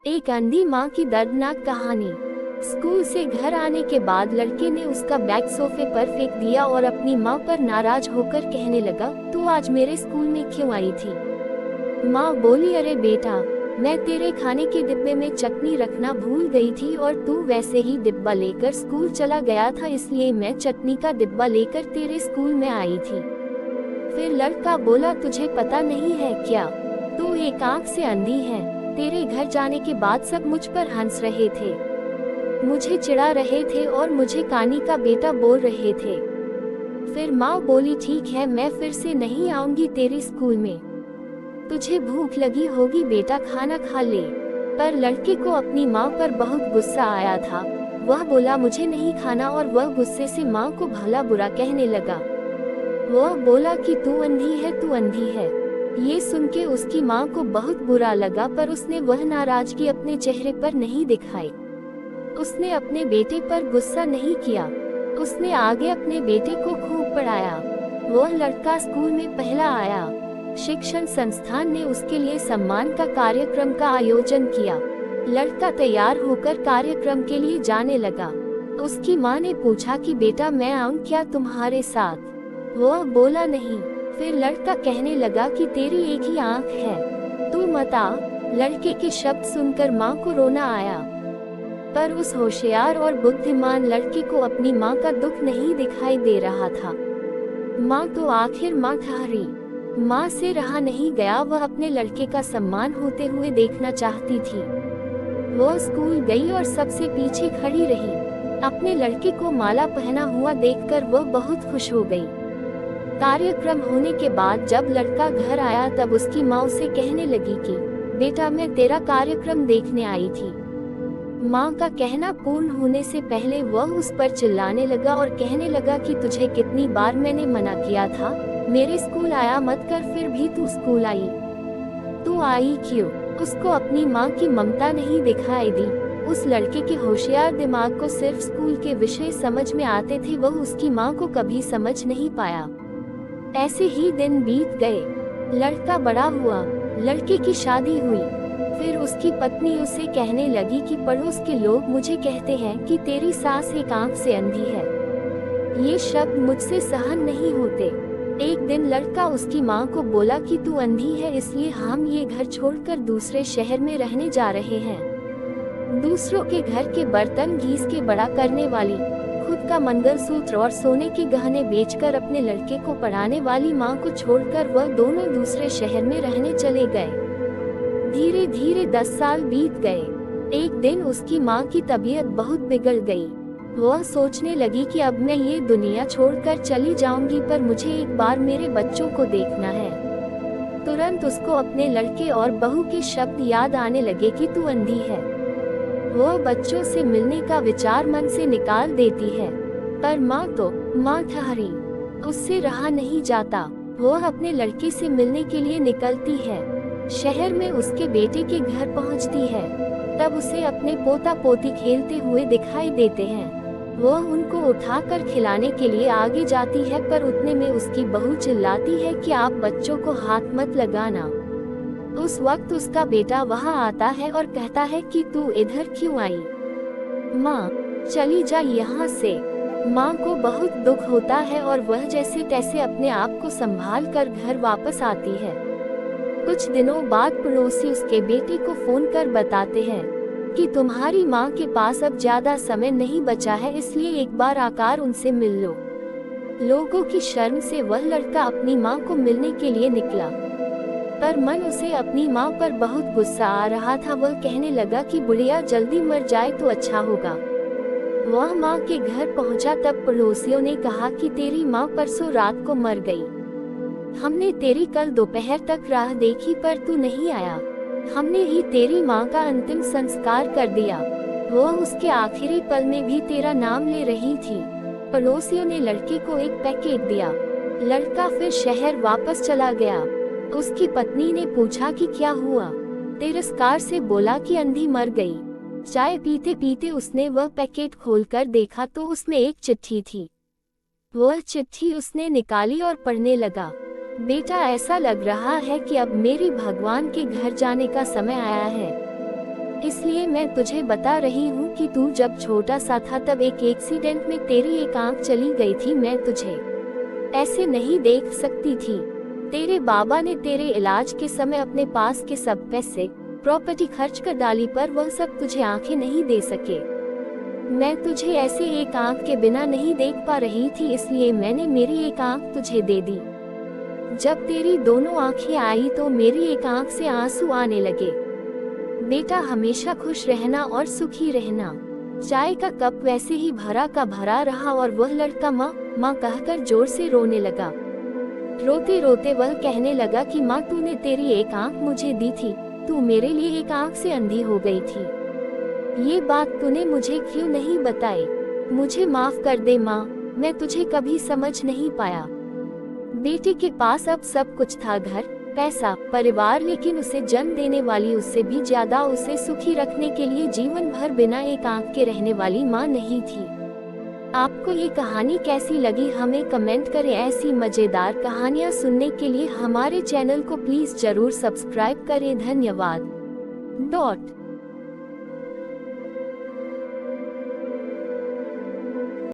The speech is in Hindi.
एक अंधी माँ की दर्दनाक कहानी। स्कूल से घर आने के बाद लड़के ने उसका बैग सोफे पर फेंक दिया और अपनी माँ पर नाराज होकर कहने लगा, तू आज मेरे स्कूल में क्यों आई थी? माँ बोली, अरे बेटा, मैं तेरे खाने के डिब्बे में चटनी रखना भूल गई थी और तू वैसे ही डिब्बा लेकर स्कूल चला गया था, इसलिए मैं चटनी का डिब्बा लेकर तेरे स्कूल में आई थी। फिर लड़का बोला, तुझे पता नहीं है क्या, तू एक आंख से अंधी है। तेरे घर जाने के बाद सब मुझ पर हंस रहे थे, मुझे चिढ़ा रहे थे और मुझे कानी का बेटा बोल रहे थे। फिर माँ बोली, ठीक है, मैं फिर से नहीं आऊंगी तेरे स्कूल में। तुझे भूख लगी होगी बेटा, खाना खा ले। पर लड़के को अपनी माँ पर बहुत गुस्सा आया था। वह बोला, मुझे नहीं खाना, और वह गुस्से से माँ को भला बुरा कहने लगा। वह बोला कि तू अंधी है, तू अंधी है। ये सुन के उसकी माँ को बहुत बुरा लगा, पर उसने वह नाराजगी अपने चेहरे पर नहीं दिखाई। उसने अपने बेटे पर गुस्सा नहीं किया। उसने आगे अपने बेटे को खूब पढ़ाया। वह लड़का स्कूल में पहला आया। शिक्षण संस्थान ने उसके लिए सम्मान का कार्यक्रम का आयोजन किया। लड़का तैयार होकर कार्यक्रम के लिए जाने लगा। उसकी माँ ने पूछा कि बेटा, मैं आऊं क्या तुम्हारे साथ? वह बोला, नहीं। फिर लड़का कहने लगा कि तेरी एक ही आंख है, तू मत आ। लड़के के शब्द सुनकर माँ को रोना आया, पर उस होशियार और बुद्धिमान लड़के को अपनी माँ का दुख नहीं दिखाई दे रहा था। माँ तो आखिर माँ ठहरी। माँ से रहा नहीं गया, वह अपने लड़के का सम्मान होते हुए देखना चाहती थी। वह स्कूल गई और सबसे पीछे खड़ी रही। अपने लड़के को माला पहना हुआ देखकर वह बहुत खुश हो गई। कार्यक्रम होने के बाद जब लड़का घर आया तब उसकी माँ उसे कहने लगी कि बेटा, मैं तेरा कार्यक्रम देखने आई थी। माँ का कहना पूर्ण होने से पहले वह उस पर चिल्लाने लगा और कहने लगा कि तुझे कितनी बार मैंने मना किया था, मेरे स्कूल आया मत कर, फिर भी तू स्कूल आई। तू आई क्यों? उसको अपनी माँ की ममता नहीं दिखाई दी। उस लड़के के होशियार दिमाग को सिर्फ स्कूल के विषय समझ में आते थे, वह उसकी माँ को कभी समझ नहीं पाया। ऐसे ही दिन बीत गए। लड़का बड़ा हुआ, लड़के की शादी हुई। फिर उसकी पत्नी उसे कहने लगी कि पड़ोस के लोग मुझे कहते हैं कि तेरी सास एक आंख से अंधी है। ये शब्द मुझसे सहन नहीं होते। एक दिन लड़का उसकी माँ को बोला कि तू अंधी है, इसलिए हम ये घर छोड़कर दूसरे शहर में रहने जा रहे हैं। दूसरों के घर के बर्तन घीस के बड़ा करने वाली, खुद का मंगलसूत्र और सोने के गहने बेचकर अपने लड़के को पढ़ाने वाली माँ को छोड़कर वह दोनों दूसरे शहर में रहने चले गए। धीरे धीरे 10 साल बीत गए। एक दिन उसकी माँ की तबीयत बहुत बिगड़ गई। वह सोचने लगी कि अब मैं ये दुनिया छोड़कर चली जाऊंगी, पर मुझे एक बार मेरे बच्चों को देखना है। तुरंत उसको अपने लड़के और बहू के शब्द याद आने लगे कि तू अंधी है। वह बच्चों से मिलने का विचार मन से निकाल देती है, पर माँ ठहरी। उससे रहा नहीं जाता। वह अपने लड़के से मिलने के लिए निकलती है। शहर में उसके बेटे के घर पहुंचती है। तब उसे अपने पोता पोती खेलते हुए दिखाई देते हैं। वह उनको उठाकर खिलाने के लिए आगे जाती है, पर उतने में उसकी बहू चिल्लाती है कि आप बच्चों को हाथ मत लगाना। उस वक्त उसका बेटा वहां आता है और कहता है कि तू इधर क्यों आई? माँ, चली जा यहाँ से। माँ को बहुत दुख होता है और वह जैसे तैसे अपने आप को संभाल कर घर वापस आती है। कुछ दिनों बाद पड़ोसी उसके बेटे को फोन कर बताते हैं कि तुम्हारी माँ के पास अब ज्यादा समय नहीं बचा है, इसलिए एक बार आकर उनसे मिल लो। लोगों की शर्म से वह लड़का अपनी माँ को मिलने के लिए निकला, पर मन उसे अपनी माँ पर बहुत गुस्सा आ रहा था। वह कहने लगा कि बुढ़िया जल्दी मर जाए तो अच्छा होगा। वह माँ के घर पहुँचा तब पड़ोसियों ने कहा कि तेरी माँ परसों रात को मर गई। हमने तेरी कल दोपहर तक राह देखी, पर तू नहीं आया। हमने ही तेरी माँ का अंतिम संस्कार कर दिया। वह उसके आखिरी पल में भी तेरा नाम ले रही थी। पड़ोसियों ने लड़के को एक पैकेट दिया। लड़का फिर शहर वापस चला गया। उसकी पत्नी ने पूछा कि क्या हुआ? तिरस्कार से बोला कि अंधी मर गई। चाय पीते पीते उसने वह पैकेट खोलकर देखा तो उसमें एक चिट्ठी थी। वह चिट्ठी उसने निकाली और पढ़ने लगा। बेटा, ऐसा लग रहा है कि अब मेरी भगवान के घर जाने का समय आया है। इसलिए मैं तुझे बता रही हूँ कि तू जब छोटा सा था तब एक एक्सीडेंट में तेरी एक आंख चली गई थी। मैं तुझे ऐसे नहीं देख सकती थी। तेरे बाबा ने तेरे इलाज के समय अपने पास के सब पैसे प्रॉपर्टी खर्च कर डाली, पर वह सब तुझे आंखें नहीं दे सके। मैं तुझे ऐसे एक आंख के बिना नहीं देख पा रही थी, इसलिए मैंने मेरी एक आंख तुझे दे दी। जब तेरी दोनों आंखें आई तो मेरी एक आंख से आंसू आने लगे। बेटा, हमेशा खुश रहना और सुखी रहना। चाय का कप वैसे ही भरा का भरा रहा और वह लड़का माँ माँ कहकर जोर से रोने लगा। रोते रोते वह कहने लगा कि माँ, तूने तेरी एक आंख मुझे दी थी, तू मेरे लिए एक आंख से अंधी हो गई थी। ये बात तूने मुझे क्यों नहीं बताई? मुझे माफ कर दे माँ, मैं तुझे कभी समझ नहीं पाया। बेटे के पास अब सब कुछ था, घर, पैसा, परिवार, लेकिन उसे जन्म देने वाली उससे भी ज्यादा उसे सुखी रखने के लिए जीवन भर बिना एक आंख के रहने वाली माँ नहीं थी। आपको ये कहानी कैसी लगी हमें कमेंट करें। ऐसी मजेदार कहानियाँ सुनने के लिए हमारे चैनल को प्लीज जरूर सब्सक्राइब करें। धन्यवाद।